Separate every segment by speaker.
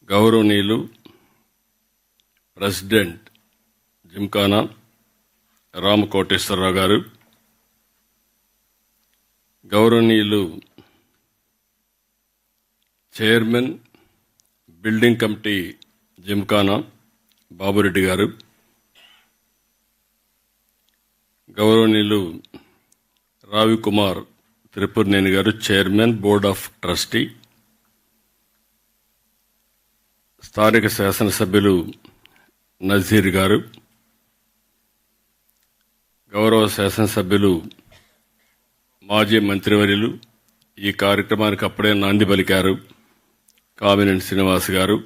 Speaker 1: గౌరవనీయులు ప్రెసిడెంట్ జిమ్ఖానా రామకోటేశ్వరరావు గారు, గౌరవనీయులు chairman building committee Gymkhana Babureddy గారు, గౌరవనీయులు రావికుమార్ త్రిపురనేని గారు, చైర్మన్ బోర్డ్ ఆఫ్ ట్రస్టీ, స్థానిక శాసనసభ్యులు నజీర్ గారు, గౌరవ శాసనసభ్యులు మాజీ మంత్రివర్యులు, ఈ కార్యక్రమానికి అప్పుడే నాంది పలికారు కామినేని శ్రీనివాస్ గారు,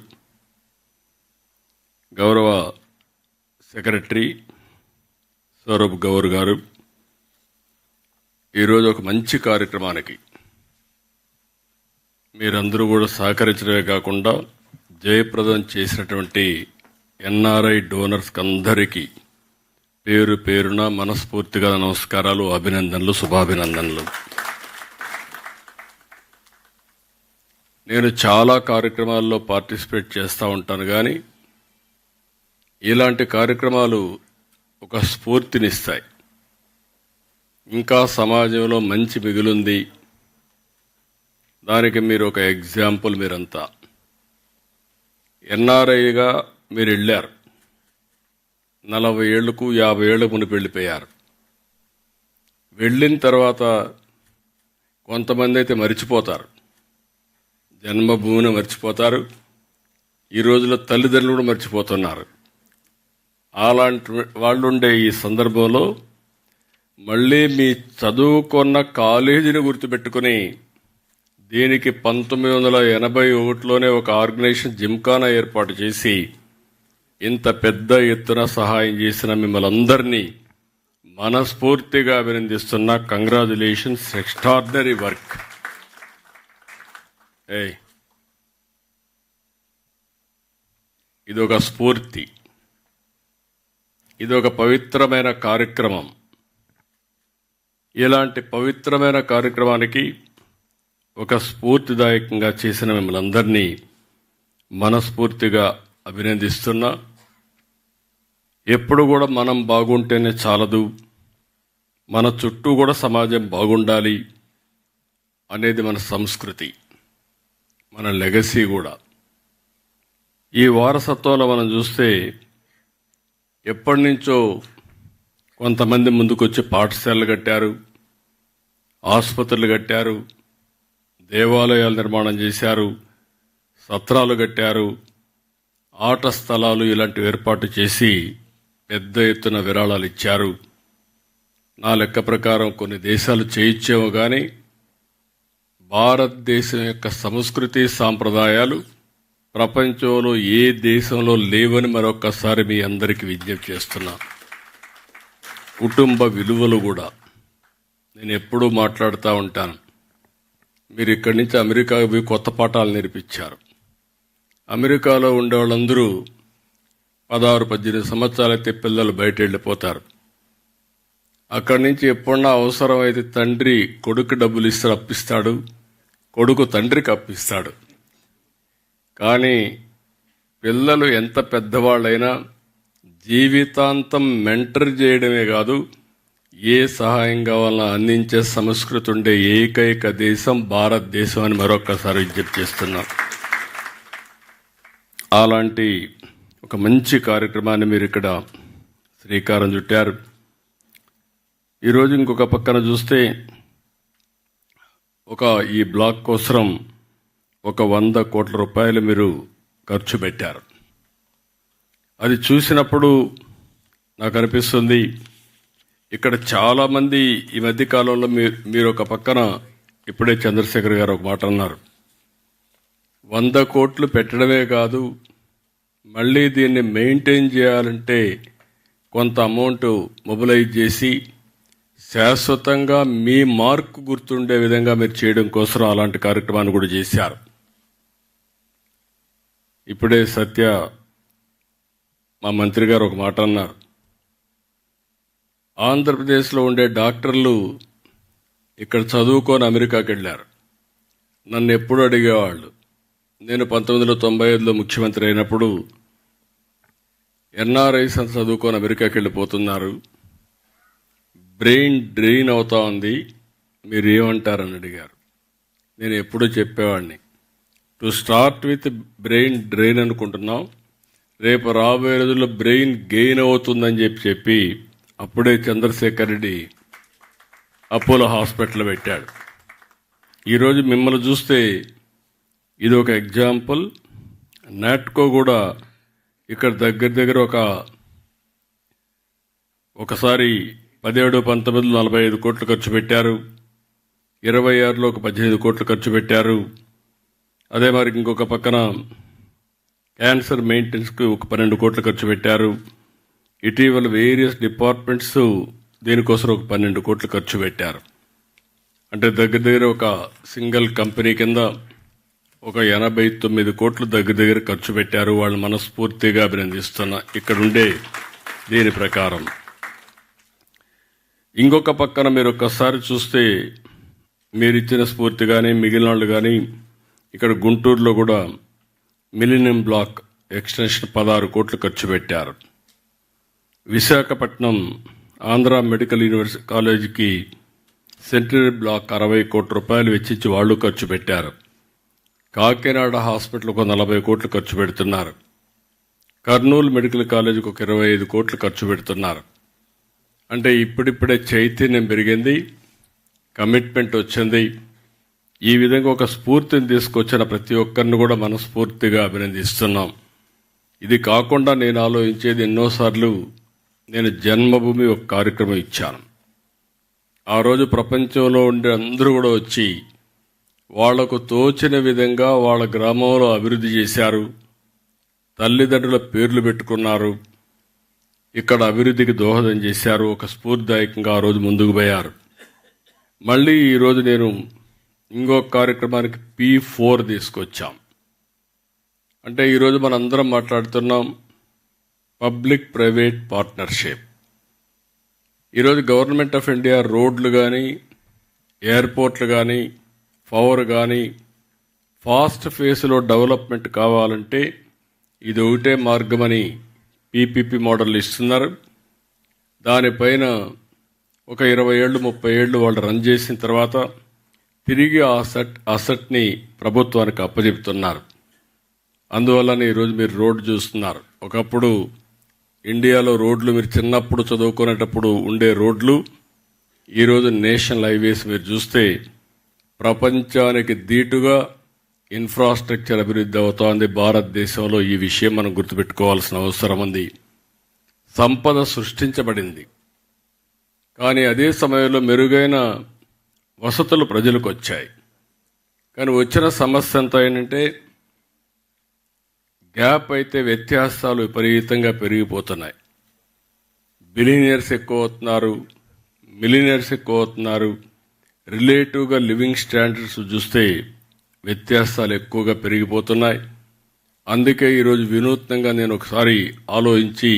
Speaker 1: గౌరవ సెక్రటరీ సౌరభ్ గౌర్ గారు, ఈరోజు ఒక మంచి కార్యక్రమానికి మీరందరూ కూడా సహకరించడమే కాకుండా జయప్రదం చేసినటువంటి ఎన్ఆర్ఐ డోనర్స్ అందరికీ పేరు పేరున మనస్ఫూర్తిగా నమస్కారాలు, అభినందనలు, శుభాభినందనలు. నేను చాలా కార్యక్రమాల్లో పార్టిసిపేట్ చేస్తూ ఉంటాను, కానీ ఇలాంటి కార్యక్రమాలు ఒక స్ఫూర్తినిస్తాయి. ఇంకా సమాజంలో మంచి మిగులుంది, దానికి మీరు ఒక ఎగ్జాంపుల్. మీరంతా ఎన్ఆర్ఐగా మీరు వెళ్ళారు, 40 ఏళ్లకు 50 ఏళ్లకు మునిపి వెళ్ళిపోయారు. వెళ్ళిన తర్వాత కొంతమంది అయితే మర్చిపోతారు, జన్మభూమిని మర్చిపోతారు, ఈ రోజుల్లో తల్లిదండ్రులు కూడా మర్చిపోతున్నారు. అలాంటి వాళ్ళు ఉండే ఈ సందర్భంలో మళ్ళీ మీ చదువుకున్న కాలేజీని గుర్తుపెట్టుకుని దీనికి 1981లోనే ఒక ఆర్గనైజేషన్ జిమ్ఖానా ఏర్పాటు చేసి ఇంత పెద్ద ఎత్తున సహాయం చేసిన మిమ్మల్ని అందరినీ మనస్ఫూర్తిగా అభినందిస్తున్నా. Congratulations, extraordinary work. ఇదొక స్ఫూర్తి, ఇదొక పవిత్రమైన కార్యక్రమం. ఇలాంటి పవిత్రమైన కార్యక్రమానికి ఒక స్ఫూర్తిదాయకంగా చేసిన మిమ్మల్ని అందరినీ మనస్ఫూర్తిగా అభినందిస్తున్నా. ఎప్పుడు కూడా మనం బాగుంటేనే చాలదు, మన చుట్టూ కూడా సమాజం బాగుండాలి అనేది మన సంస్కృతి, మన లెగసీ కూడా. ఈ వారసత్వంలో మనం చూస్తే ఎప్పటి నుంచో కొంతమంది ముందుకొచ్చి పాఠశాలలు కట్టారు, ఆసుపత్రులు కట్టారు, దేవాలయాలు నిర్మాణం చేశారు, సత్రాలు కట్టారు, ఆట స్థలాలు ఇలాంటివి ఏర్పాటు చేసి పెద్ద ఎత్తున విరాళాలు ఇచ్చారు. నా లెక్క ప్రకారం కొన్ని దేశాలు చేయించేమో కానీ భారతదేశం యొక్క సంస్కృతి సాంప్రదాయాలు ప్రపంచంలో ఏ దేశంలో లేవని మరొక్కసారి మీ అందరికీ విజ్ఞప్తి చేస్తున్నా. కుటుంబ విలువలు కూడా నేను ఎప్పుడూ మాట్లాడుతూ ఉంటాను. మీరు ఇక్కడి నుంచి అమెరికాకు పోయి కొత్త పాఠాలు నేర్పించారు. అమెరికాలో ఉండే వాళ్ళందరూ 16-18 సంవత్సరాలైతే పిల్లలు బయట వెళ్ళిపోతారు. అక్కడి నుంచి ఎప్పుడన్నా అవసరమైతే తండ్రి కొడుకు డబ్బులు ఇస్తే అప్పిస్తాడు, కొడుకు తండ్రికి అప్పిస్తాడు. కానీ పిల్లలు ఎంత పెద్దవాళ్ళైనా జీవితాంతం మెంటర్ చేయడమే కాదు, ఏ సహాయం కావాలన్నా అందించే సంస్కృతి ఉండే ఏకైక దేశం భారతదేశం అని మరొక్కసారి విజ్ఞప్తి చేస్తున్నాం. అలాంటి ఒక మంచి కార్యక్రమాన్ని మీరు ఇక్కడ శ్రీకారం చుట్టారు. ఈరోజు ఇంకొక పక్కన చూస్తే ఈ బ్లాక్ కోసం 100 కోట్ల రూపాయలు మీరు ఖర్చు పెట్టారు. అది చూసినప్పుడు నాకు అనిపిస్తుంది, ఇక్కడ చాలామంది ఈ మధ్య కాలంలో మీరు ఒక పక్కన ఇప్పుడే చంద్రశేఖర్ గారు ఒక మాట అన్నారు, 100 కోట్లు పెట్టడమే కాదు, మళ్ళీ దీన్ని మెయింటైన్ చేయాలంటే కొంత అమౌంట్ మొబిలైజ్ చేసి శాశ్వతంగా మీ మార్కు గుర్తుండే విధంగా మీరు చేయడం కోసం అలాంటి కార్యక్రమాన్ని కూడా చేశారు. ఇప్పుడే సత్య మా మంత్రి గారు ఒక మాట అన్నారు, ఆంధ్రప్రదేశ్లో ఉండే డాక్టర్లు ఇక్కడ చదువుకొని అమెరికాకి వెళ్ళారు. నన్ను ఎప్పుడు అడిగేవాళ్ళు, నేను 1995లో ముఖ్యమంత్రి అయినప్పుడు ఎన్ఆర్ఐస్ అని చదువుకొని అమెరికాకి వెళ్ళిపోతున్నారు, బ్రెయిన్ డ్రెయిన్ అవుతా ఉంది, మీరు ఏమంటారని అడిగారు. నేను ఎప్పుడూ చెప్పేవాడిని, to start with brain drain అనుకుంటున్నాం, రేపు రాబోయే రోజుల్లో బ్రెయిన్ గెయిన్ అవుతుందని చెప్పి అప్పుడే చంద్రశేఖర్ రెడ్డి అపోలో హాస్పిటల్ పెట్టాడు. ఈరోజు మిమ్మల్ని చూస్తే ఇది ఒక ఎగ్జాంపుల్. నాట్కో కూడా ఇక్కడ దగ్గర ఒకసారి 17-19 45 కోట్లు ఖర్చు పెట్టారు, 26లో ఒక 18 కోట్లు ఖర్చు పెట్టారు. అదే మరి ఇంకొక పక్కన క్యాన్సర్ మెయింటెనెన్స్కి ఒక 12 కోట్లు ఖర్చు పెట్టారు. ఇటీవల వేరియస్ డిపార్ట్మెంట్స్ దీనికోసం ఒక 12 కోట్లు ఖర్చు పెట్టారు. అంటే దగ్గర ఒక సింగిల్ కంపెనీ కింద ఒక 89 కోట్లు దగ్గర ఖర్చు పెట్టారు. వాళ్ళు మనస్ఫూర్తిగా అభినందిస్తున్నా ఇక్కడుండే దీని ప్రకారం. ఇంకొక పక్కన మీరు ఒక్కసారి చూస్తే మీరిచ్చిన స్ఫూర్తి కానీ మిగిలిన వాళ్ళు కానీ ఇక్కడ గుంటూరులో కూడా మిలీనియం బ్లాక్ ఎక్స్టెన్షన్ 16 కోట్లు ఖర్చు పెట్టారు. విశాఖపట్నం ఆంధ్ర మెడికల్ యూనివర్సిటీ కాలేజీకి సెంటరీ బ్లాక్ 60 కోట్ల రూపాయలు వెచ్చించి వాళ్ళు ఖర్చు పెట్టారు. కాకినాడ హాస్పిటల్కు 40 కోట్లు ఖర్చు పెడుతున్నారు. కర్నూలు మెడికల్ కాలేజీకి ఒక 25 కోట్లు ఖర్చు పెడుతున్నారు. అంటే ఇప్పుడిప్పుడే చైతన్యం పెరిగింది, కమిట్మెంట్ వచ్చింది. ఈ విధంగా ఒక స్ఫూర్తిని తీసుకొచ్చిన ప్రతి ఒక్కరిని కూడా మనస్ఫూర్తిగా అభినందిస్తున్నాం. ఇది కాకుండా నేను ఆలోచించేది, ఎన్నోసార్లు నేను జన్మభూమి ఒక కార్యక్రమం ఇచ్చాను. ఆ రోజు ప్రపంచంలో ఉండే అందరూ కూడా వచ్చి వాళ్లకు తోచిన విధంగా వాళ్ళ గ్రామంలో అభివృద్ధి చేశారు, తల్లిదండ్రుల పేర్లు పెట్టుకున్నారు, ఇక్కడ అభివృద్ధికి దోహదం చేశారు, ఒక స్ఫూర్తిదాయకంగా ఆ రోజు ముందుకు పోయారు. మళ్ళీ ఈరోజు నేను ఇంకొక కార్యక్రమానికి P4 తీసుకొచ్చాం. అంటే ఈరోజు మనందరం మాట్లాడుతున్నాం పబ్లిక్ ప్రైవేట్ పార్ట్నర్షిప్. ఈరోజు గవర్నమెంట్ ఆఫ్ ఇండియా రోడ్లు కానీ, ఎయిర్పోర్ట్లు కానీ, పవర్ కానీ ఫాస్ట్ ఫేస్లో డెవలప్మెంట్ కావాలంటే ఇది ఒకటే మార్గమని PPP మోడల్ ఇస్తున్నారు. దానిపైన ఒక 20 ఏళ్ళు 30 ఏళ్ళు వాళ్ళు రన్ చేసిన తర్వాత తిరిగి అసెట్ని ప్రభుత్వానికి అప్పచెప్తున్నారు. అందువల్లనే ఈరోజు మీరు రోడ్డు చూస్తున్నారు. ఒకప్పుడు ఇండియాలో రోడ్లు మీరు చిన్నప్పుడు చదువుకునేటప్పుడు ఉండే రోడ్లు ఈరోజు నేషనల్ హైవేస్ మీరు చూస్తే ప్రపంచానికి ధీటుగా ఇన్ఫ్రాస్ట్రక్చర్ అభివృద్ధి అవుతోంది భారతదేశంలో. ఈ విషయం మనం గుర్తుపెట్టుకోవాల్సిన అవసరం ఉంది. సంపద సృష్టించబడింది, కానీ అదే సమయంలో మెరుగైన వసతులు ప్రజలకు వచ్చాయి. కానీ వచ్చిన సమస్య ఎంత ఏంటంటే గ్యాప్ అయితే వ్యత్యాసాలు విపరీతంగా పెరిగిపోతున్నాయి. బిలియనియర్స్ ఎక్కువ అవుతున్నారు, మిలియనియర్స్ ఎక్కువ అవుతున్నారు. రిలేటివ్గా లివింగ్ స్టాండర్డ్స్ చూస్తే వ్యత్యాసాలు ఎక్కువగా పెరిగిపోతున్నాయి. అందుకే ఈరోజు వినూత్నంగా నేను ఒకసారి ఆలోచించి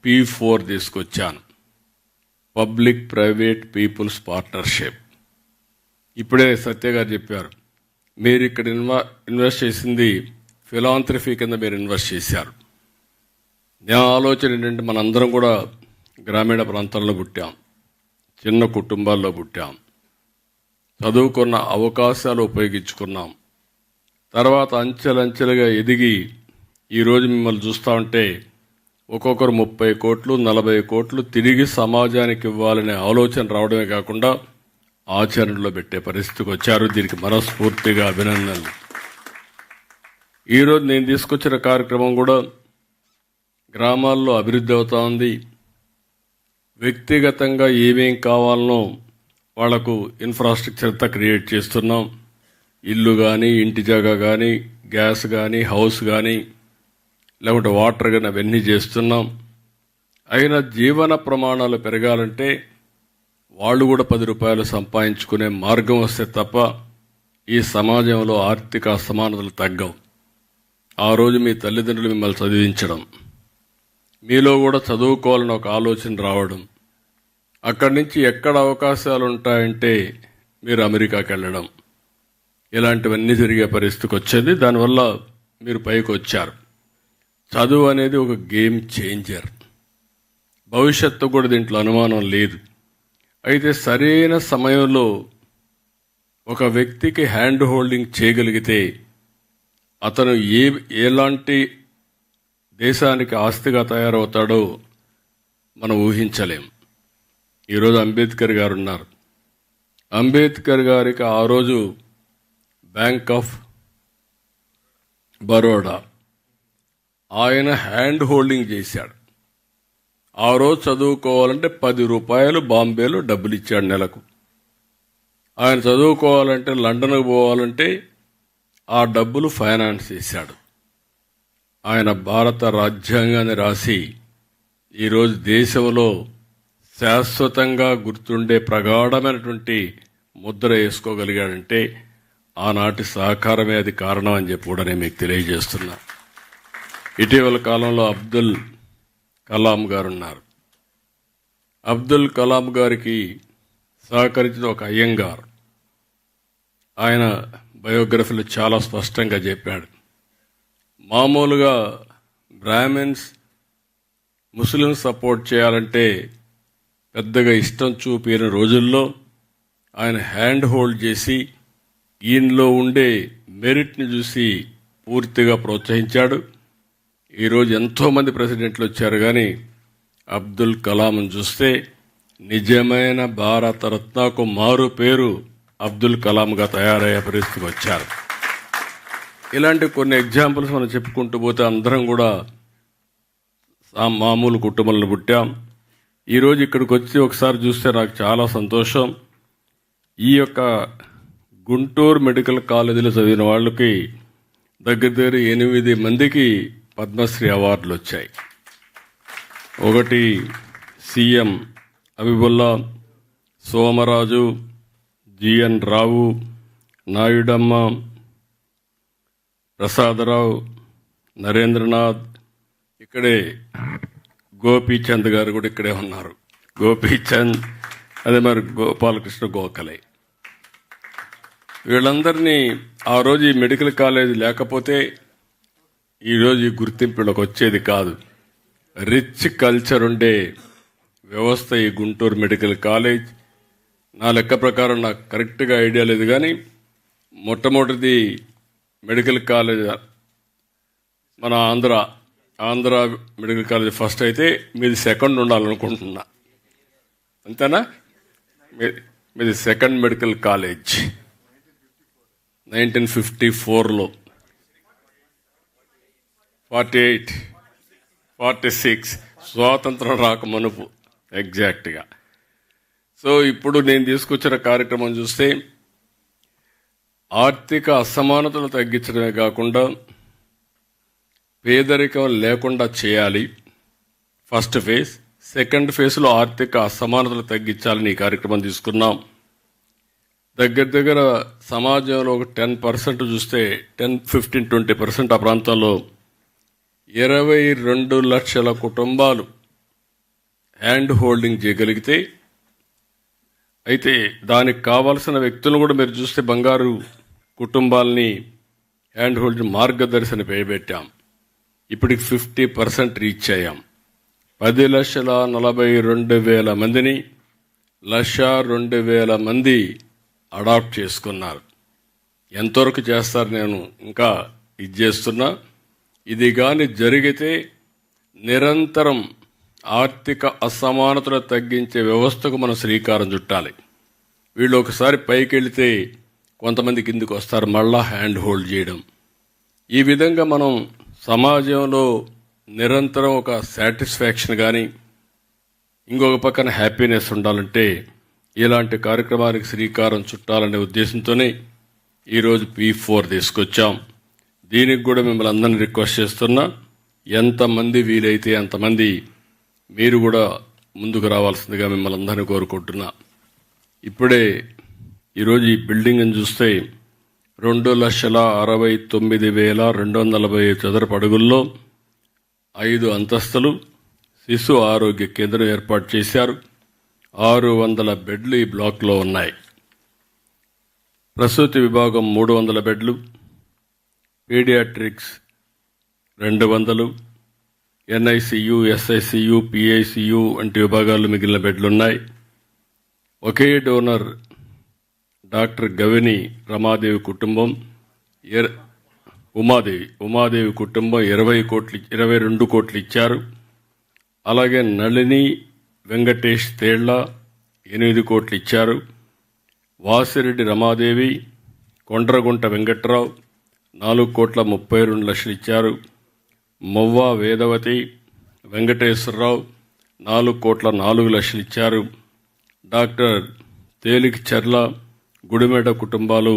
Speaker 1: P4 తీసుకొచ్చాను, పబ్లిక్ ప్రైవేట్ పీపుల్స్ పార్ట్నర్షిప్. ఇప్పుడే సత్య గారు చెప్పారు, మీరు ఇక్కడ ఇన్వెస్ట్ చేసింది ఫిలాంథ్రఫీ కింద మీరు ఇన్వెస్ట్ చేశారు. నా ఆలోచన ఏంటంటే మనందరం కూడా గ్రామీణ ప్రాంతాల్లో పుట్టాం, చిన్న కుటుంబాల్లో పుట్టాం, చదువుకున్న అవకాశాలు ఉపయోగించుకున్నాం. తర్వాత అంచెలంచెలుగా ఎదిగి ఈరోజు మిమ్మల్ని చూస్తూ ఉంటే ఒక్కొక్కరు 30 కోట్లు 40 కోట్లు తిరిగి సమాజానికి ఇవ్వాలనే ఆలోచన రావడమే కాకుండా ఆచరణలో పెట్టే పరిస్థితికి వచ్చారు. దీనికి మనస్ఫూర్తిగా అభినందనలు. ఈరోజు నేను తీసుకొచ్చిన కార్యక్రమం కూడా గ్రామాల్లో అభివృద్ధి అవుతా ఉంది. వ్యక్తిగతంగా ఏమేం కావాలనో వాళ్లకు ఇన్ఫ్రాస్ట్రక్చర్ అంతా క్రియేట్ చేస్తున్నాం. ఇల్లు కానీ, ఇంటి జాగా కానీ, గ్యాస్ కానీ, హౌస్ కానీ, లేకుంటే వాటర్ కానీ అవన్నీ చేస్తున్నాం. అయినా జీవన ప్రమాణాలు పెరగాలంటే వాళ్ళు కూడా 10 రూపాయలు సంపాదించుకునే మార్గం వస్తే తప్ప ఈ సమాజంలో ఆర్థిక అసమానతలు తగ్గవు. ఆ రోజు మీ తల్లిదండ్రులు మిమ్మల్ని చదివించడం, మీలో కూడా చదువుకోవాలని ఒక ఆలోచన రావడం, అక్కడి నుంచి ఎక్కడ అవకాశాలు ఉంటాయంటే మీరు అమెరికాకి వెళ్ళడం, ఇలాంటివన్నీ జరిగే పరిస్థితికి వచ్చేది. దానివల్ల మీరు పైకి వచ్చారు. చదువు అనేది ఒక గేమ్ చేంజర్. భవిష్యత్తు కూడా దీంట్లో అనుమానం లేదు. అయితే సరైన సమయంలో ఒక వ్యక్తికి హ్యాండ్ హోల్డింగ్ చేయగలిగితే అతను ఎలాంటి దేశానికి ఆస్తిగా తయారవుతాడో మనం ఊహించలేం. ఈరోజు అంబేద్కర్ గారు ఉన్నారు. అంబేద్కర్ గారికి ఆ రోజు బ్యాంక్ ఆఫ్ బరోడా ఆయన హ్యాండ్ హోల్డింగ్ చేశాడు. ఆ రోజు చదువుకోవాలంటే 10 రూపాయలు బాంబేలో డబ్బులు ఇచ్చాడు నెలకు. ఆయన చదువుకోవాలంటే లండన్కు పోవాలంటే ఆ డబ్బులు ఫైనాన్స్ చేశాడు. ఆయన భారత రాజ్యాంగాన్ని రాసి ఈరోజు దేశంలో శాశ్వతంగా గుర్తుండే ప్రగాఢమైనటువంటి ముద్ర వేసుకోగలిగాడంటే ఆనాటి సహకారమే అది కారణం అని చెప్పి కూడా నేను మీకు తెలియజేస్తున్నా. ఇటీవల కాలంలో అబ్దుల్ కలాం గారు ఉన్నారు. అబ్దుల్ కలాం గారికి సహకరించిన ఒక అయ్యంగార్ ఆయన బయోగ్రఫీలో చాలా స్పష్టంగా చెప్పాడు. మామూలుగా బ్రాహ్మిన్స్ ముస్లిం సపోర్ట్ చేయాలంటే పెద్దగా ఇష్టం చూపిన రోజుల్లో ఆయన హ్యాండ్ హోల్డ్ చేసి ఈయనలో ఉండే మెరిట్ని చూసి పూర్తిగా ప్రోత్సహించాడు. ఈరోజు ఎంతోమంది ప్రెసిడెంట్లు వచ్చారు, కానీ అబ్దుల్ కలాంను చూస్తే నిజమైన భారతరత్నకు మారు పేరు అబ్దుల్ కలాంగా తయారయ్యే పరిస్థితికి వచ్చారు. ఇలాంటి కొన్ని ఎగ్జాంపుల్స్ మనం చెప్పుకుంటూ పోతే అందరం కూడా మామూలు కుటుంబంలో పుట్టాం. ఈరోజు ఇక్కడికి వచ్చి ఒకసారి చూస్తే నాకు చాలా సంతోషం. ఈ యొక్క గుంటూరు మెడికల్ కాలేజీలో చదివిన వాళ్ళకి దగ్గర 8 మందికి పద్మశ్రీ అవార్డులు వచ్చాయి. ఒకటి సీఎం అబిబుల్లా, సోమరాజు, జిఎన్ రావు, నాయుడమ్మ, ప్రసాదరావు, నరేంద్రనాథ్, ఇక్కడే గోపీచంద్ గారు కూడా ఇక్కడే ఉన్నారు. గోపీచంద్, అదే మరి గోపాలకృష్ణ గోఖలే. వీళ్ళందరినీ ఆ రోజు ఈ మెడికల్ కాలేజ్ లేకపోతే ఈరోజు ఈ గుర్తింపులకు వచ్చేది కాదు. రిచ్ కల్చర్ ఉండే వ్యవస్థ ఈ గుంటూరు మెడికల్ కాలేజ్. నా లెక్క ప్రకారం నాకు కరెక్ట్గా ఐడియా లేదు, కానీ మొట్టమొదటిది మెడికల్ కాలేజ్ మన ఆంధ్ర మెడికల్ కాలేజ్ ఫస్ట్ అయితే మీది సెకండ్ ఉండాలనుకుంటున్నా. అంతేనా? మీది సెకండ్ మెడికల్ కాలేజ్ 1954లో, 48, 46 స్వాతంత్రం రాకమునుపు ఎగ్జాక్ట్గా. సో ఇప్పుడు నేను తీసుకొచ్చిన కార్యక్రమం చూస్తే ఆర్థిక అసమానతలు తగ్గించడమే కాకుండా పేదరికం లేకుండా చేయాలి ఫస్ట్ ఫేజ్. సెకండ్ ఫేజ్లో ఆర్థిక అసమానతలు తగ్గించాలని ఈ కార్యక్రమం తీసుకున్నాం. దగ్గర సమాజంలో ఒక 10% చూస్తే 10, 15, 20% ఆ ప్రాంతంలో 22 లక్షల కుటుంబాలు హ్యాండ్ హోల్డింగ్ చేయగలిగితే, అయితే దానికి కావాల్సిన వ్యక్తులను కూడా మీరు చూస్తే బంగారు కుటుంబాలని హ్యాండ్ హోల్డింగ్ మార్గదర్శన పెట్టాం. ఇప్పటికి 50% రీచ్ అయ్యాం. 10,42,000 మందిని 1,02,000 మంది అడాప్ట్ చేసుకున్నారు. ఎంతవరకు చేస్తారు నేను ఇంకా ఇది చేస్తున్నా. ఇది కానీ జరిగితే నిరంతరం ఆర్థిక అసమానతలు తగ్గించే వ్యవస్థకు మనం శ్రీకారం చుట్టాలి. వీళ్ళు ఒకసారి పైకి వెళితే కొంతమంది కిందికి వస్తారు, మళ్ళా హ్యాండ్ హోల్డ్ చేయడం. ఈ విధంగా మనం సమాజంలో నిరంతరం ఒక సాటిస్ఫాక్షన్ కానీ ఇంకొక పక్కన హ్యాపీనెస్ ఉండాలంటే ఇలాంటి కార్యక్రమానికి శ్రీకారం చుట్టాలనే ఉద్దేశంతోనే ఈరోజు P4 తీసుకొచ్చాం. దీనికి కూడా మిమ్మల్ని అందరినీ రిక్వెస్ట్ చేస్తున్నా, ఎంతమంది వీలైతే అంతమంది మీరు కూడా ముందుకు రావాల్సిందిగా మిమ్మల్ని అందరినీ కోరుకుంటున్నా. ఇప్పుడే ఈరోజు ఈ బిల్డింగ్ని చూస్తే 2,69,240 చదరపు అడుగుల్లో 5 అంతస్తులు శిశు ఆరోగ్య కేంద్రం ఏర్పాటు చేశారు. 600 బెడ్లు ఈ బ్లాక్లో ఉన్నాయి. ప్రసూతి విభాగం 300 బెడ్లు, పీడియాట్రిక్స్ 200, NICU, SICU, PICU వంటి విభాగాల్లో మిగిలిన బెడ్లున్నాయి. ఒకే డోనర్ డాక్టర్ గవిని రమాదేవి కుటుంబం ఉమాదేవి కుటుంబం 22 కోట్లు ఇచ్చారు. అలాగే నళిని వెంకటేష్ తేళ్ల 8 కోట్లు ఇచ్చారు. వాసిరెడ్డి రమాదేవి, కొండ్రగుంట వెంకట్రావు 4,32,00,000 ఇచ్చారు. మొవ్వ వేదవతి, వెంకటేశ్వరరావు 4,04,00,000 ఇచ్చారు. డాక్టర్ తేలిక్ చర్ల, గుడిమెడ కుటుంబాలు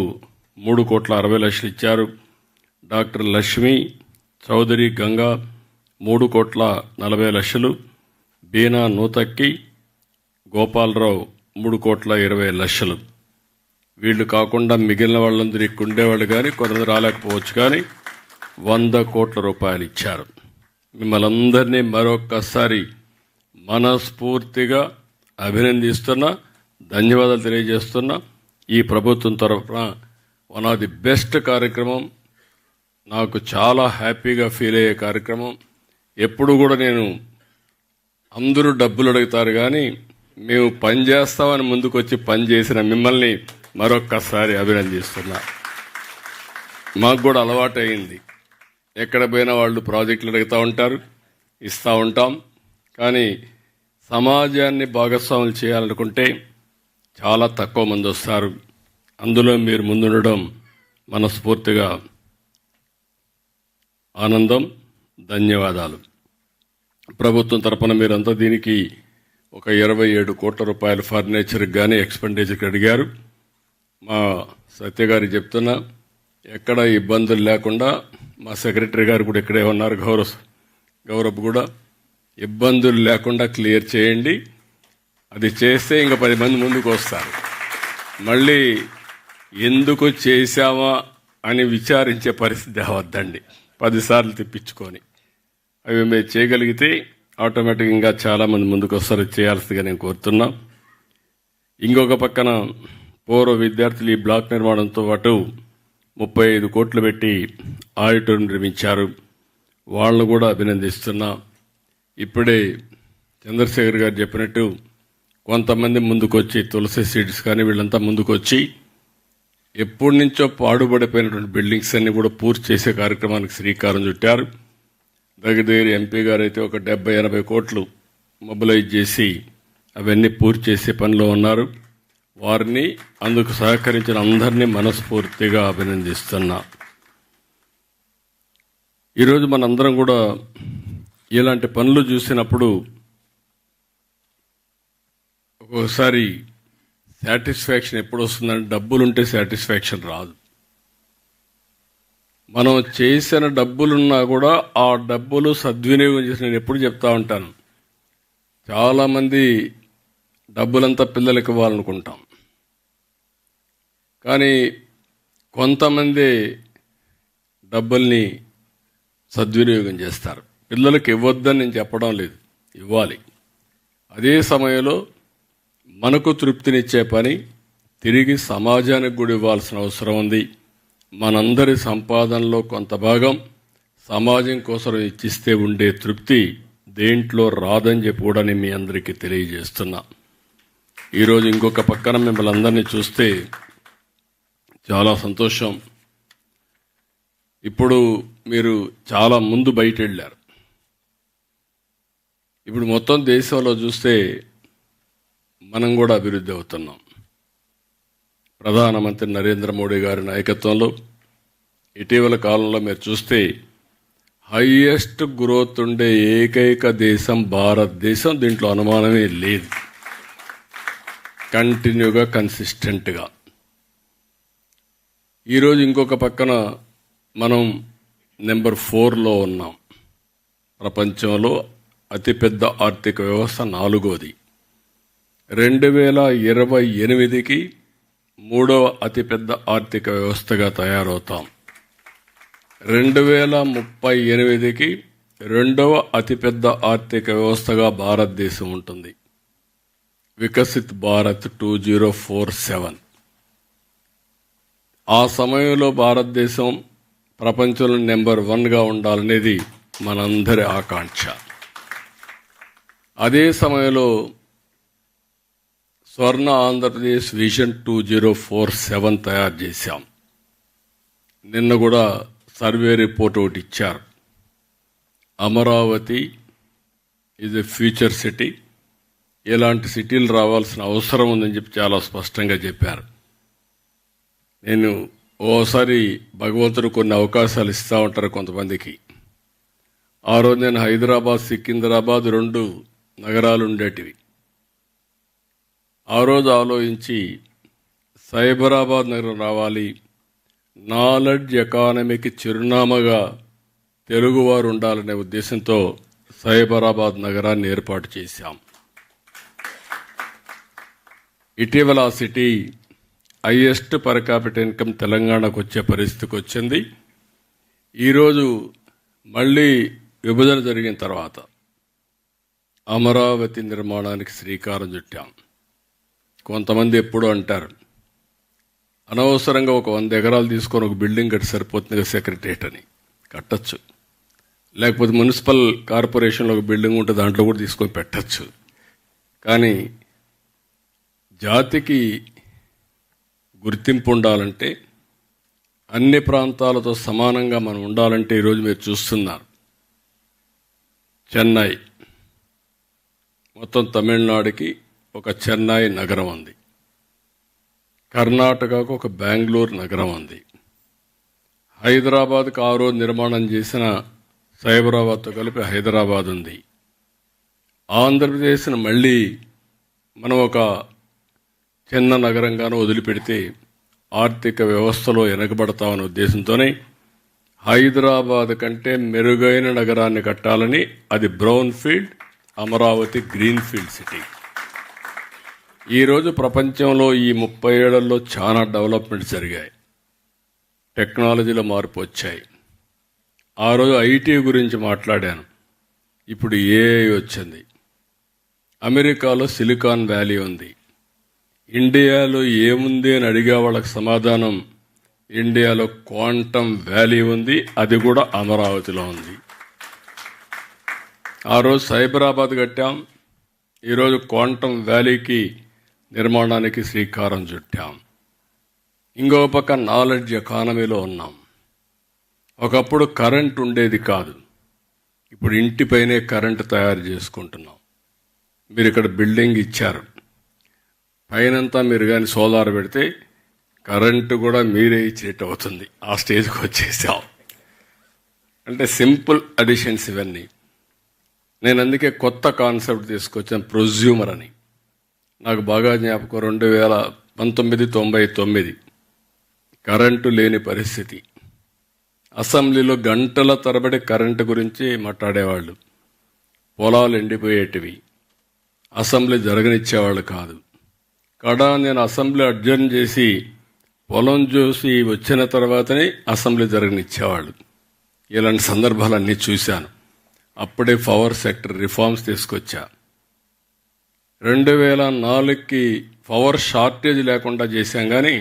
Speaker 1: 3,60,00,000 ఇచ్చారు. డాక్టర్ లక్ష్మి, చౌదరి గంగా 3,40,00,000. బీనా నూతక్కి, గోపాలరావు 3,20,00,000. వీళ్ళు కాకుండా మిగిలిన వాళ్ళందరూ ఇక్కడ ఉండేవాళ్ళు కానీ కొంతమంది రాలేకపోవచ్చు, కానీ 100 కోట్ల రూపాయలు ఇచ్చారు. మిమ్మల్ని అందరినీ మరొక్కసారి మనస్ఫూర్తిగా అభినందిస్తున్నా, ధన్యవాదాలు తెలియజేస్తున్నా. ఈ ప్రభుత్వం తరఫున వన్ ఆఫ్ ది బెస్ట్ కార్యక్రమం, నాకు చాలా హ్యాపీగా ఫీల్ అయ్యే కార్యక్రమం. ఎప్పుడు కూడా నేను అందరూ డబ్బులు అడుగుతారు కానీ మేము పని చేస్తామని ముందుకొచ్చి పని చేసిన మిమ్మల్ని మరొక్కసారి అభినందిస్తున్నా. మాకు కూడా అలవాటు అయింది, ఎక్కడ పోయినా వాళ్ళు ప్రాజెక్టులు అడుగుతూ ఉంటారు, ఇస్తూ ఉంటాం. కానీ సమాజాన్ని భాగస్వాములు చేయాలనుకుంటే చాలా తక్కువ మంది వస్తారు. అందులో మీరు ముందుండడం మనస్ఫూర్తిగా ఆనందం, ధన్యవాదాలు. ప్రభుత్వం తరపున మీరంతా దీనికి ఒక 27 కోట్ల రూపాయలు ఫర్నిచర్కి కానీ ఎక్స్పెండిచర్కి అడిగారు. మా సత్య గారు చెప్తున్నా, ఎక్కడ ఇబ్బందులు లేకుండా, మా సెక్రటరీ గారు కూడా ఇక్కడే ఉన్నారు, గౌరవ్ కూడా, ఇబ్బందులు లేకుండా క్లియర్ చేయండి. అది చేస్తే ఇంకా 10 మంది ముందుకు వస్తారు. మళ్ళీ ఎందుకు చేశామా అని విచారించే పరిస్థితి అవద్దండి. 10 సార్లు తిప్పించుకొని అవి మేము చేయగలిగితే ఆటోమేటిక్గా ఇంకా చాలామంది ముందుకు వస్తారు. చేయాల్సిందిగా నేను కోరుతున్నా. ఇంకొక పక్కన పూర్వ విద్యార్థులు ఈ బ్లాక్ నిర్మాణంతో పాటు 35 కోట్లు పెట్టి ఆడిటోరియం నిర్మించారు. వాళ్ళను కూడా అభినందిస్తున్నా. ఇప్పుడే చంద్రశేఖర్ గారు చెప్పినట్టు కొంతమంది ముందుకొచ్చి, తులసి సీడ్స్ కానీ వీళ్ళంతా ముందుకొచ్చి ఎప్పటి నుంచో పాడుపడిపోయినటువంటి బిల్డింగ్స్ అన్ని కూడా పూర్తి చేసే కార్యక్రమానికి శ్రీకారం చుట్టారు. దగ్గర ఎంపీ గారు అయితే ఒక 70-80 కోట్లు మొబిలైజ్ చేసి అవన్నీ పూర్తి చేసే పనిలో ఉన్నారు. వారిని, అందుకు సహకరించిన అందరినీ మనస్ఫూర్తిగా అభినందిస్తున్నా. ఈరోజు మనందరం కూడా ఇలాంటి పనులు చూసినప్పుడు ఒక్కోసారి సాటిస్ఫాక్షన్ ఎప్పుడు వస్తుందంటే, డబ్బులుంటే సాటిస్ఫాక్షన్ రాదు. మనం చేసిన డబ్బులున్నా కూడా ఆ డబ్బులు సద్వినియోగం చేసి, నేను ఎప్పుడు చెప్తా ఉంటాను, చాలామంది డబ్బులంతా పిల్లలకి ఇవ్వాలనుకుంటాం, కానీ కొంతమంది డబ్బుల్ని సద్వినియోగం చేస్తారు. పిల్లలకి ఇవ్వద్దని నేను చెప్పడం లేదు, ఇవ్వాలి. అదే సమయంలో మనకు తృప్తినిచ్చే పని తిరిగి సమాజానికి కూడా ఇవ్వాల్సిన అవసరం ఉంది. మనందరి సంపాదనలో కొంత భాగం సమాజం కోసం ఇచ్చిస్తే ఉండే తృప్తి దేంట్లో రాదని చెప్పి కూడా నేను మీ అందరికీ తెలియజేస్తున్నా. ఈరోజు ఇంకొక పక్కన మిమ్మల్ని అందరినీ చూస్తే చాలా సంతోషం. ఇప్పుడు మీరు చాలా ముందు బయట వెళ్ళారు. ఇప్పుడు మొత్తం దేశంలో చూస్తే మనం కూడా అభివృద్ధి అవుతున్నాం. ప్రధానమంత్రి నరేంద్ర మోడీ గారి నాయకత్వంలో ఇటీవల కాలంలో మీరు చూస్తే హైయెస్ట్ గ్రోత్ ఉండే ఏకైక దేశం భారతదేశం. దీంట్లో అనుమానమే లేదు. కంటిన్యూగా, కన్సిస్టెంట్గా. ఈరోజు ఇంకొక పక్కన మనం నెంబర్ 4లో ఉన్నాం. ప్రపంచంలో అతిపెద్ద ఆర్థిక వ్యవస్థ 4వది. 2028కి 3వ అతిపెద్ద ఆర్థిక వ్యవస్థగా తయారవుతాం. 2038కి 2వ అతిపెద్ద ఆర్థిక వ్యవస్థగా భారతదేశం ఉంటుంది. వికసిత్ భారత్ 2047. ఆ సమయంలో భారతదేశం ప్రపంచంలో నెంబర్ 1గా ఉండాలనేది మనందరి ఆకాంక్ష. అదే సమయంలో స్వర్ణ ఆంధ్రప్రదేశ్ విజన్ 2047 తయారు చేశాం. నిన్న కూడా సర్వే రిపోర్ట్ ఒకటి ఇచ్చారు. Amaravati is a future city, ఇలాంటి సిటీలు రావాల్సిన అవసరం ఉందని చెప్పి చాలా స్పష్టంగా చెప్పారు. నేను ఓసారి భగవంతుడు కొన్ని అవకాశాలు ఇస్తూ ఉంటారు కొంతమందికి. ఆ రోజు నేను హైదరాబాద్, సికింద్రాబాద్ 2 నగరాలు ఉండేటివి. ఆ రోజు ఆలోచించి సైబరాబాద్ నగరం రావాలి, నాలెడ్జ్ ఎకానమీకి చిరునామాగా తెలుగువారు ఉండాలనే ఉద్దేశంతో సైబరాబాద్ నగరాన్ని ఏర్పాటు చేశాం. ఇటీవల ఆ city highest per capital income తెలంగాణకు వచ్చే పరిస్థితికి వచ్చింది. ఈరోజు మళ్ళీ విభజన జరిగిన తర్వాత అమరావతి నిర్మాణానికి శ్రీకారం చుట్టాం. కొంతమంది ఎప్పుడూ అంటారు, అనవసరంగా ఒక 100 ఎకరాలు తీసుకొని ఒక బిల్డింగ్ కట్టి సరిపోతుంది సెక్రటరియట్ అని. కట్టచ్చు, లేకపోతే మున్సిపల్ కార్పొరేషన్లో ఒక బిల్డింగ్ ఉంటే దాంట్లో కూడా తీసుకొని పెట్టచ్చు. కానీ జాతికి గుర్తింపు ఉండాలంటే, అన్ని ప్రాంతాలతో సమానంగా మనం ఉండాలంటే ఈరోజు మీరు చూస్తున్నారు, చెన్నై మొత్తం తమిళనాడుకి ఒక చెన్నై నగరం ఉంది, కర్ణాటకకు ఒక బెంగళూరు నగరం ఉంది, హైదరాబాద్కు ఆ రోజు నిర్మాణం చేసిన సైబరాబాద్తో కలిపి హైదరాబాద్ ఉంది. ఆంధ్రప్రదేశ్ను మళ్ళీ మనం ఒక చిన్న నగరంగానూ వదిలిపెడితే ఆర్థిక వ్యవస్థలో వెనకబడతామనే ఉద్దేశంతోనే హైదరాబాద్ కంటే మెరుగైన నగరాన్ని కట్టాలని, అది brown field, Amaravati green field city. ఈరోజు ప్రపంచంలో ఈ 30 ఏళ్లలో చాలా డెవలప్మెంట్ జరిగాయి, టెక్నాలజీలో మార్పు వచ్చాయి. ఆ రోజు ఐటీ గురించి మాట్లాడాను, ఇప్పుడు ఏఐ వచ్చింది. అమెరికాలో సిలికాన్ వ్యాలీ ఉంది. ఇండియాలో ఏముంది అని అడిగే వాళ్ళకి సమాధానం, ఇండియాలో క్వాంటమ్ వ్యాలీ ఉంది, అది కూడా అమరావతిలో ఉంది. ఆ రోజు సైబరాబాద్ కట్టాం, ఈరోజు క్వాంటమ్ వ్యాలీకి నిర్మాణానికి శ్రీకారం చుట్టాం. ఇంకో పక్క నాలెడ్జ్ ఎకానమీలో ఉన్నాం. ఒకప్పుడు కరెంట్ ఉండేది కాదు, ఇప్పుడు ఇంటిపైనే కరెంటు తయారు చేసుకుంటున్నాం. మీరు ఇక్కడ బిల్డింగ్ ఇచ్చారు, పైనంతా మీరు కానీ సోలార్ పెడితే కరెంటు కూడా మీరే ఇచ్చేట్టు అవుతుంది. ఆ స్టేజ్కి వచ్చేసాం. అంటే సింపుల్ అడిషన్స్ ఇవన్నీ. నేను అందుకే కొత్త కాన్సెప్ట్ తీసుకొచ్చాను, ప్రొజ్యూమర్ అని. నాకు బాగా జ్ఞాపకం, 1999 కరెంటు లేని పరిస్థితి. అసెంబ్లీలో గంటల తరబడి కరెంటు గురించి మాట్లాడేవాళ్ళు. పొలాలు ఎండిపోయేటివి, అసెంబ్లీ జరగనిచ్చేవాళ్ళు కాదు. కాడా నేను అసెంబ్లీ అడ్జర్న్ చేసి పొలం చూసి వచ్చిన తర్వాతనే అసెంబ్లీ జరగనిచ్చేవాళ్ళు. ఇలాంటి సందర్భాలన్నీ చూశాను. అప్పుడే పవర్ సెక్టర్ రిఫార్మ్స్ తీసుకొచ్చా. 2004కి పవర్ షార్టేజ్ లేకుండా చేశాం, కానీ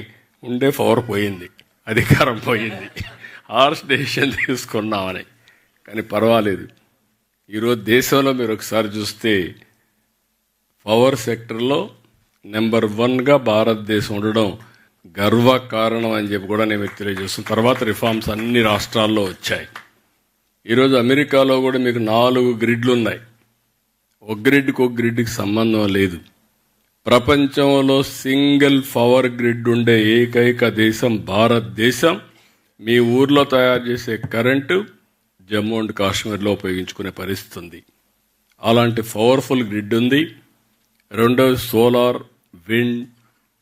Speaker 1: ఉండే పవర్ పోయింది, అధికారం పోయింది. హార్ష్ డెసిషన్ తీసుకున్నామని. కానీ పర్వాలేదు, ఈరోజు దేశంలో మీరు ఒకసారి చూస్తే పవర్ సెక్టర్లో నెంబర్ 1గా భారతదేశం ఉండడం గర్వకారణం అని చెప్పి కూడా నేను మీకు తెలియజేస్తాను. తర్వాత రిఫార్మ్స్ అన్ని రాష్ట్రాల్లో వచ్చాయి. ఈరోజు అమెరికాలో కూడా మీకు 4 గ్రిడ్లు ఉన్నాయి. ఒక గ్రిడ్కి సంబంధం లేదు. ప్రపంచంలో సింగిల్ పవర్ గ్రిడ్ ఉండే ఏకైక దేశం భారతదేశం. మీ ఊర్లో తయారు చేసే కరెంటు జమ్మూ అండ్ కాశ్మీర్లో ఉపయోగించుకునే పరిస్థితి ఉంది. అలాంటి పవర్ఫుల్ గ్రిడ్ ఉంది. రెండోది సోలార్, విండ్,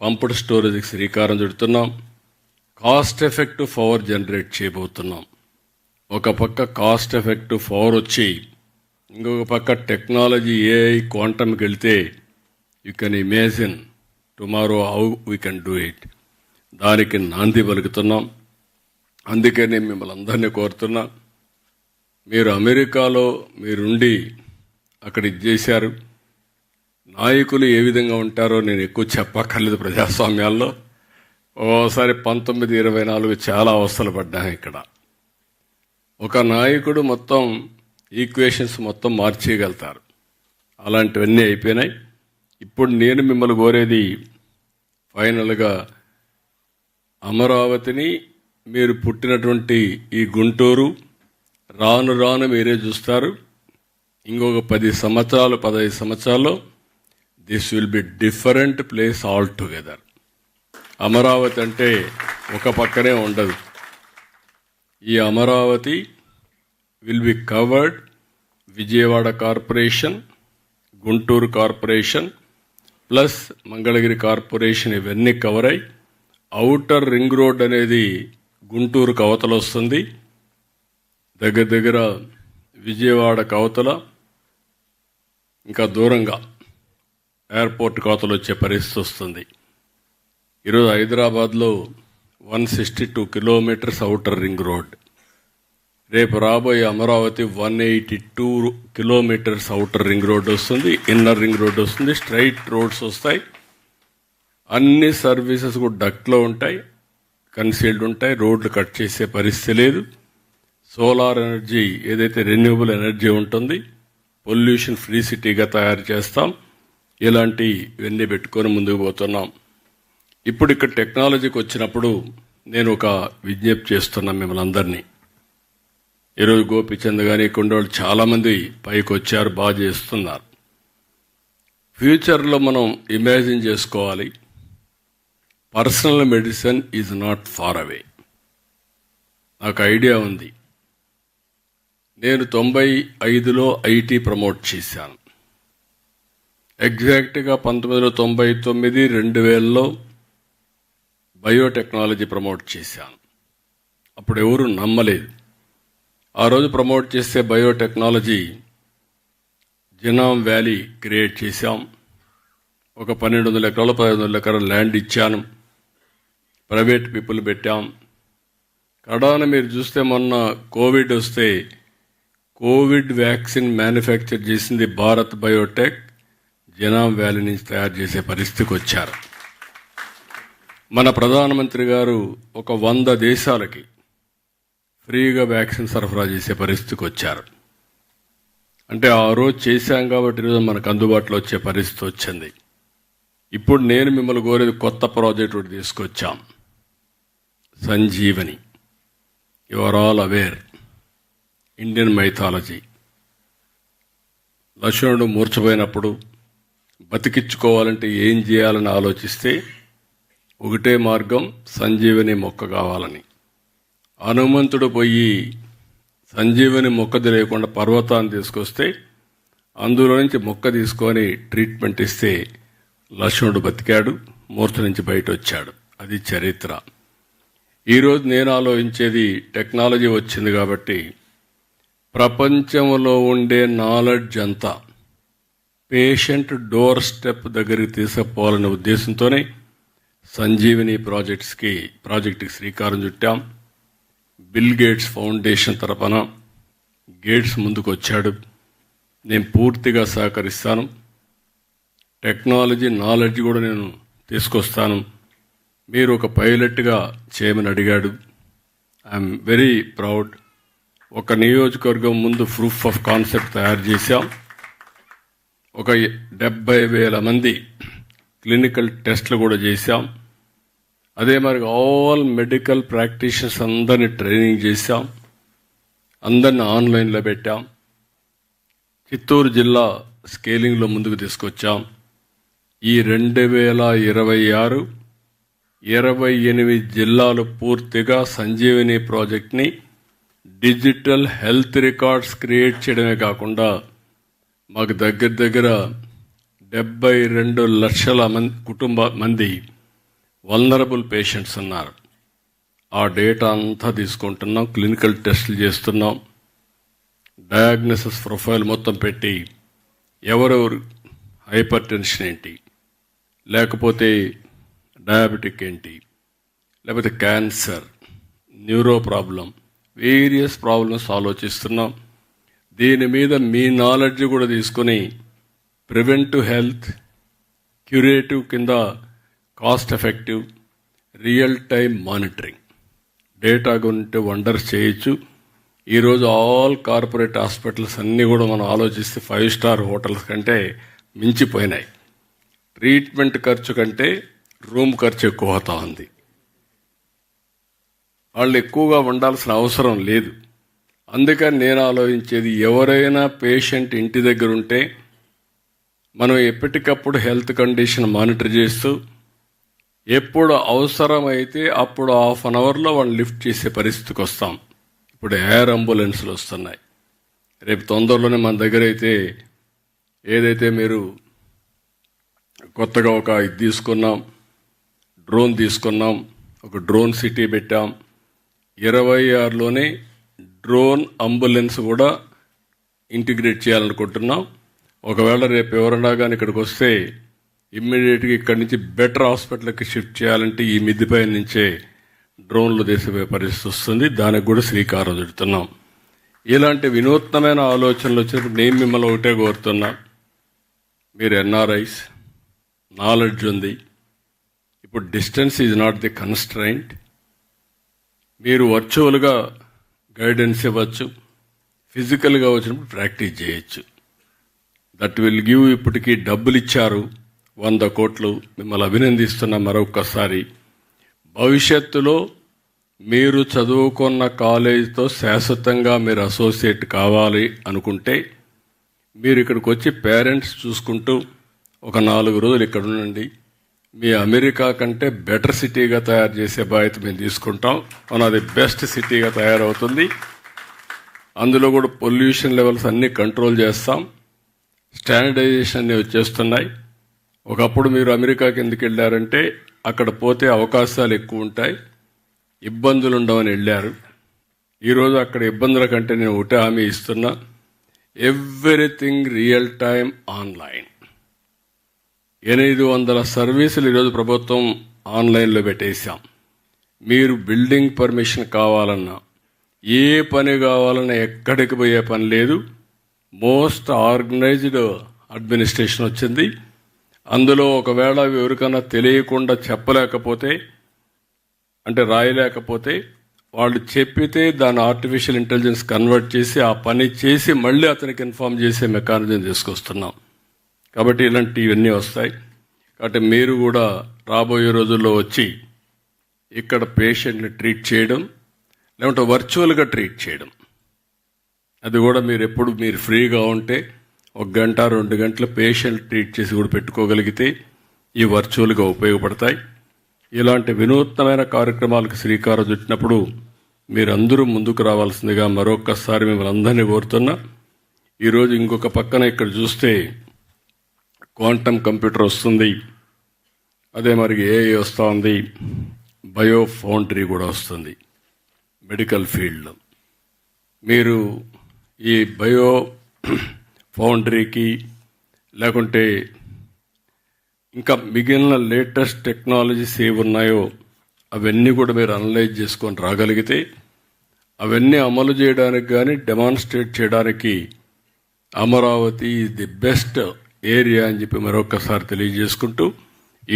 Speaker 1: పంప్డ్ స్టోరేజ్కి శ్రీకారం చుడుతున్నాం. కాస్ట్ ఎఫెక్టివ్ పవర్ జనరేట్ చేయబోతున్నాం. ఒక పక్క కాస్ట్ ఎఫెక్టివ్ పవర్ వచ్చి, ఇంకొక పక్క టెక్నాలజీ ఏఐ క్వాంటమ్కి వెళ్తే you can imagine tomorrow how we can do it. దానికి నాంది పలుకుతున్నాం. అందుకే నేను మిమ్మల్ని అందరినీ కోరుతున్నా, మీరు అమెరికాలో మీరుండి అక్కడ ఇది చేశారు. నాయకులు ఏ విధంగా ఉంటారో నేను ఎక్కువ చెప్పక్కర్లేదు. ప్రజాస్వామ్యాల్లో ఓసారి 1924 చాలా అవస్థలు పడ్డాను ఇక్కడ. ఒక నాయకుడు మొత్తం ఈక్వేషన్స్ మొత్తం మార్చేయగలుగుతారు. అలాంటివన్నీ అయిపోయినాయి. ఇప్పుడు నేను మిమ్మల్ని కోరేది ఫైనల్గా అమరావతిని, మీరు పుట్టినటువంటి ఈ గుంటూరు రాను రాను మీరే చూస్తారు. ఇంకొక 10 సంవత్సరాలు 15 సంవత్సరాల్లో this will be different place all together. Amaravati అంటే ఒక పక్కనే ఉండదు. ఈ Amaravati will be covered Vijayawada corporation, Guntur corporation plus Mangalagiri corporation, ఇవన్నీ కవర్ అయి ఔటర్ రింగ్ రోడ్ అనేది గుంటూరు కవతలు వస్తుంది. దగ్గర దగ్గర విజయవాడ కవతల ఇంకా దూరంగా ఎయిర్పోర్ట్ కవతలు వచ్చే పరిస్థితి వస్తుంది. ఈరోజు హైదరాబాద్లో 162 కిలోమీటర్స్ ఔటర్ రింగ్ రోడ్. రేపు రాబోయే Amaravati 182 kilometres outer ring road వస్తుంది, ఇన్నర్ రింగ్ రోడ్ వస్తుంది, స్ట్రైట్ రోడ్స్ వస్తాయి. అన్ని సర్వీసెస్ కూడా డక్ట్లో ఉంటాయి, కన్సీల్డ్ ఉంటాయి, రోడ్లు కట్ చేసే పరిస్థితి లేదు. సోలార్ ఎనర్జీ ఏదైతే రెన్యూవబుల్ ఎనర్జీ ఉంటుంది, పొల్యూషన్ ఫ్రీ సిటీగా తయారు చేస్తాం. ఇలాంటివన్నీ పెట్టుకొని ముందుకు పోతున్నాం. ఇప్పుడు ఇక్కడ టెక్నాలజీకి వచ్చినప్పుడు నేను ఒక విజ్ఞప్తి చేస్తున్నాను మిమ్మల్ని అందరినీ. ఈరోజు గోపిచంద్ కానీ కొండవాళ్ళు చాలామంది పైకి వచ్చారు, బాగా చేస్తున్నారు. ఫ్యూచర్లో మనం ఇమాజిన్ చేసుకోవాలి, personal medicine is not far away. నాకు ఐడియా ఉంది. నేను 95లో ఐటీ ప్రమోట్ చేశాను. ఎగ్జాక్ట్గా 1999, 2000లో బయోటెక్నాలజీ ప్రమోట్ చేశాను. అప్పుడు ఎవరు నమ్మలేదు. ఆ రోజు ప్రమోట్ చేసే బయోటెక్నాలజీ జినామ్ వ్యాలీ క్రియేట్ చేశాం. ఒక 1200 ఎకరాలు 1500 ఎకరాల ల్యాండ్ ఇచ్చాను. ప్రైవేట్ పీపుల్ పెట్టాం. కడాన మీరు చూస్తే మొన్న కోవిడ్ వస్తే కోవిడ్ వ్యాక్సిన్ మ్యానుఫ్యాక్చర్ చేసింది భారత్ బయోటెక్, జినామ్ వ్యాలీ నుంచి తయారు చేసే పరిస్థితికి వచ్చారు. మన ప్రధానమంత్రి గారు ఒక 100 దేశాలకి ఫ్రీగా వ్యాక్సిన్ సరఫరా చేసే పరిస్థితికి వచ్చారు. అంటే ఆ రోజు చేశాం కాబట్టి ఈరోజు మనకు అందుబాటులో వచ్చే పరిస్థితి వచ్చింది. ఇప్పుడు నేను మిమ్మల్ని కోరేది కొత్త ప్రాజెక్ట్ ఒకటి తీసుకొచ్చాం, Sanjeevani. You are all aware, Indian mythology. లక్ష్మణుడు మూర్ఛపోయినప్పుడు బతికించుకోవాలంటే ఏం చేయాలని ఆలోచిస్తే ఒకటే మార్గం, సంజీవని మొక్క కావాలని. హనుమంతుడు పోయి సంజీవని మొక్క తెలియకుండా పర్వతాన్ని తీసుకొస్తే అందులో నుంచి మొక్క తీసుకొని ట్రీట్మెంట్ ఇస్తే లక్ష్మణుడు బతికాడు, మూర్ఛ నుంచి బయట వచ్చాడు. అది చరిత్ర. ఈరోజు నేను ఆలోచించేది, టెక్నాలజీ వచ్చింది కాబట్టి ప్రపంచంలో ఉండే నాలెడ్జ్ అంతా పేషెంట్ డోర్ స్టెప్ దగ్గరికి తీసుకుపోవాలనే ఉద్దేశంతోనే సంజీవని ప్రాజెక్టుకి శ్రీకారం చుట్టాం. బిల్ గేట్స్ ఫౌండేషన్ తరపున గేట్స్ ముందుకు వచ్చాడు. నేను పూర్తిగా సహకరిస్తాను. టెక్నాలజీ నాలెడ్జ్ కూడా నేను తీసుకొస్తాను. మీరు ఒక పైలట్గా చేయమని అడిగాడు. I'm very proud. ఒక నియోజకవర్గం ముందు ప్రూఫ్ ఆఫ్ కాన్సెప్ట్ తయారు చేశాం. ఒక 70,000 మంది క్లినికల్ టెస్ట్లు కూడా చేశాం. అదే మరి ఆల్ మెడికల్ ప్రాక్టీషనర్స్ అందరినీ ట్రైనింగ్ చేశాం. అందరిని ఆన్లైన్లో పెట్టాం. చిత్తూరు జిల్లా స్కేలింగ్లో ముందుకు తీసుకొచ్చాం. ఈ 2026, 28 జిల్లాలు పూర్తిగా సంజీవని ప్రాజెక్ట్ని డిజిటల్ హెల్త్ రికార్డ్స్ క్రియేట్ చేయడమే కాకుండా మాకు దగ్గర 72 లక్షల మంది వల్నరబుల్ పేషెంట్స్ ఉన్నారు. ఆ డేటా అంతా తీసుకుంటున్నాం, క్లినికల్ టెస్టులు చేస్తున్నాం, డయాగ్నోసిస్ ప్రొఫైల్ మొత్తం పెట్టి ఎవరెవరు హైపర్ టెన్షన్ ఏంటి, లేకపోతే డయాబెటిక్ ఏంటి, లేకపోతే cancer, neuro problem, various problems ఆలోచిస్తున్నాం. దీని మీద మీ నాలెడ్జ్ కూడా తీసుకొని ప్రివెంటివ్ హెల్త్, క్యూరేటివ్ కింద cost effective, real time monitoring, data గురించి వండర్స్ చేయొచ్చు. ఈరోజు ఆల్ కార్పొరేట్ హాస్పిటల్స్ అన్నీ కూడా మనం ఆలోచిస్తే 5 స్టార్ హోటల్స్ కంటే మించిపోయినాయి. ట్రీట్మెంట్ ఖర్చు కంటే రూమ్ ఖర్చు ఎక్కువ అవుతా ఉంది. వాళ్ళు ఎక్కువగా ఉండాల్సిన అవసరం లేదు. అందుకని నేను ఆలోచించేది, ఎవరైనా పేషెంట్ ఇంటి దగ్గర ఉంటే మనం ఎప్పటికప్పుడు హెల్త్ కండిషన్ మానిటర్ చేస్తూ ఎప్పుడు అవసరమైతే అప్పుడు 1/2 అవర్లో వాళ్ళు లిఫ్ట్ చేసే పరిస్థితికి వస్తాం. ఇప్పుడు ఎయిర్ అంబులెన్స్లు వస్తున్నాయి. రేపు తొందరలోనే మన దగ్గర అయితే ఏదైతే మీరు కొత్తగా ఒక ఇది తీసుకున్నాం, డ్రోన్ తీసుకున్నాం, ఒక డ్రోన్ సిటీ పెట్టాం. 26లోనే డ్రోన్ అంబులెన్స్ కూడా ఇంటిగ్రేట్ చేయాలనుకుంటున్నాం. ఒకవేళ రేపు ఎవరన్నా కానీ ఇక్కడికి వస్తే ఇమ్మీడియట్గా ఇక్కడి నుంచి బెటర్ హాస్పిటల్కి షిఫ్ట్ చేయాలంటే ఈ మిద్దిపై నుంచే డ్రోన్లు తీసిపోయే పరిస్థితి వస్తుంది. దానికి కూడా శ్రీకారం చుడుతున్నాం. ఇలాంటి వినూత్నమైన ఆలోచనలు వచ్చినప్పుడు నేను మిమ్మల్ని ఒకటే కోరుతున్నా, మీరు ఎన్ఆర్ఐస్, నాలెడ్జ్ ఉంది. ఇప్పుడు distance is not the constraint. మీరు వర్చువల్గా గైడెన్స్ ఇవ్వచ్చు, ఫిజికల్గా వచ్చినప్పుడు ప్రాక్టీస్ చేయొచ్చు. That will give. ఇప్పటికీ డబ్బులు ఇచ్చారు 100 కోట్లు. మిమ్మల్ని అభినందిస్తున్న మరొకసారి. భవిష్యత్తులో మీరు చదువుకున్న కాలేజీతో శాశ్వతంగా మీరు అసోసియేట్ కావాలి అనుకుంటే మీరు ఇక్కడికి వచ్చి పేరెంట్స్ చూసుకుంటూ ఒక 4 రోజులు ఇక్కడ ఉండండి. మీ అమెరికా కంటే బెటర్ సిటీగా తయారు చేసే బాధ్యత మేము తీసుకుంటాం. మన అది బెస్ట్ సిటీగా తయారవుతుంది. అందులో కూడా పొల్యూషన్ లెవెల్స్ అన్నీ కంట్రోల్ చేస్తాం. స్టాండర్డైజేషన్ అన్నీ వచ్చేస్తున్నాయి. ఒకప్పుడు మీరు అమెరికాకి ఎందుకు వెళ్ళారంటే అక్కడ పోతే అవకాశాలు ఎక్కువ ఉంటాయి, ఇబ్బందులు ఉండవని వెళ్ళారు. ఈరోజు అక్కడ ఇబ్బందుల కంటే నేను ఒకటే హామీ ఇస్తున్నా, ఎవ్రీథింగ్ రియల్ టైమ్ ఆన్లైన్. 800 సర్వీసులు ఈరోజు ప్రభుత్వం ఆన్లైన్లో పెట్టేశాం. మీరు బిల్డింగ్ పర్మిషన్ కావాలన్నా, ఏ పని కావాలన్నా ఎక్కడికి పోయే పని లేదు. మోస్ట్ ఆర్గనైజ్డ్ అడ్మినిస్ట్రేషన్ వచ్చింది. అందులో ఒకవేళ ఎవరికైనా తెలియకుండా చెప్పలేకపోతే, అంటే రాయలేకపోతే, వాళ్ళు చెప్పితే దాన్ని ఆర్టిఫిషియల్ ఇంటెలిజెన్స్ కన్వర్ట్ చేసి ఆ పని చేసి మళ్ళీ అతనికి ఇన్ఫార్మ్ చేసే మెకానిజం తీసుకొస్తున్నాం. కాబట్టి ఇలాంటివన్నీ వస్తాయి. కాబట్టి మీరు కూడా రాబోయే రోజుల్లో వచ్చి ఇక్కడ పేషెంట్ని ట్రీట్ చేయడం, లేకుంటే వర్చువల్గా ట్రీట్ చేయడం, అది కూడా మీరు ఎప్పుడు మీరు ఫ్రీగా ఉంటే 1 గంట 2 గంటలు పేషెంట్ ట్రీట్ చేసి కూడా పెట్టుకోగలిగితే ఈ వర్చువల్గా ఉపయోగపడతాయి. ఇలాంటి వినూత్నమైన కార్యక్రమాలకు శ్రీకారం చుట్టినప్పుడు మీరందరూ ముందుకు రావాల్సిందిగా మరొక్కసారి మిమ్మల్ని అందరినీ కోరుతున్నా. ఈరోజు ఇంకొక పక్కన ఇక్కడ చూస్తే క్వాంటమ్ కంప్యూటర్ వస్తుంది, అదే మరి ఏఐ వస్తూ ఉంది, బయో ఫౌండరీ కూడా వస్తుంది మెడికల్ ఫీల్డ్లో. మీరు ఈ బయో ఫౌండరీకి లేకుంటే ఇంకా మిగిలిన లేటెస్ట్ టెక్నాలజీస్ ఏవి ఉన్నాయో అవన్నీ కూడా మీరు అనలైజ్ చేసుకొని రాగలిగితే అవన్నీ అమలు చేయడానికి కానీ డెమాన్స్ట్రేట్ చేయడానికి Amaravati is the best area అని చెప్పి మరొకసారి తెలియజేసుకుంటూ,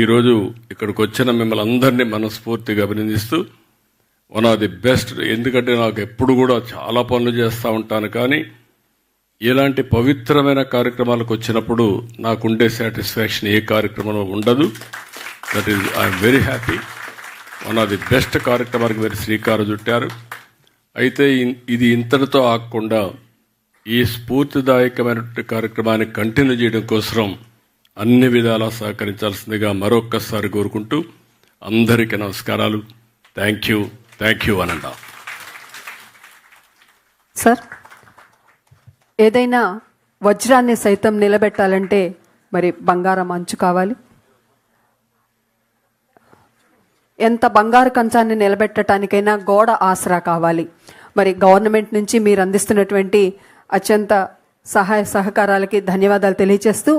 Speaker 1: ఈరోజు ఇక్కడికి వచ్చిన మిమ్మల్ని అందరినీ మనస్ఫూర్తిగా అభినందిస్తూ, వన్ ఆఫ్ ది బెస్ట్. ఎందుకంటే నాకు ఎప్పుడు కూడా చాలా పనులు చేస్తూ ఉంటాను, కానీ ఇలాంటి పవిత్రమైన కార్యక్రమాలకు వచ్చినప్పుడు నాకుండే సాటిస్ఫాక్షన్ ఏ కార్యక్రమంలో ఉండదు. That is I'm very happy. One of the best కార్యక్రమానికి మీరు శ్రీకారం చుట్టారు. అయితే ఇది ఇంతటితో ఆగకుండా ఈ స్ఫూర్తిదాయకమైనటువంటి కార్యక్రమాన్ని కంటిన్యూ చేయడం కోసం అన్ని విధాలా సహకరించాల్సిందిగా మరొక్కసారి కోరుకుంటూ అందరికీ నమస్కారాలు. Thank you అనండా.
Speaker 2: సార్, ఏదైనా వజ్రాన్ని సైతం నిలబెట్టాలంటే మరి బంగారం అంచు కావాలి. ఎంత బంగారు కంచాన్ని నిలబెట్టడానికైనా గోడ ఆసరా కావాలి. మరి గవర్నమెంట్ నుంచి మీరు అందిస్తున్నటువంటి అత్యంత సహాయ సహకారాలకి ధన్యవాదాలు తెలియజేస్తూ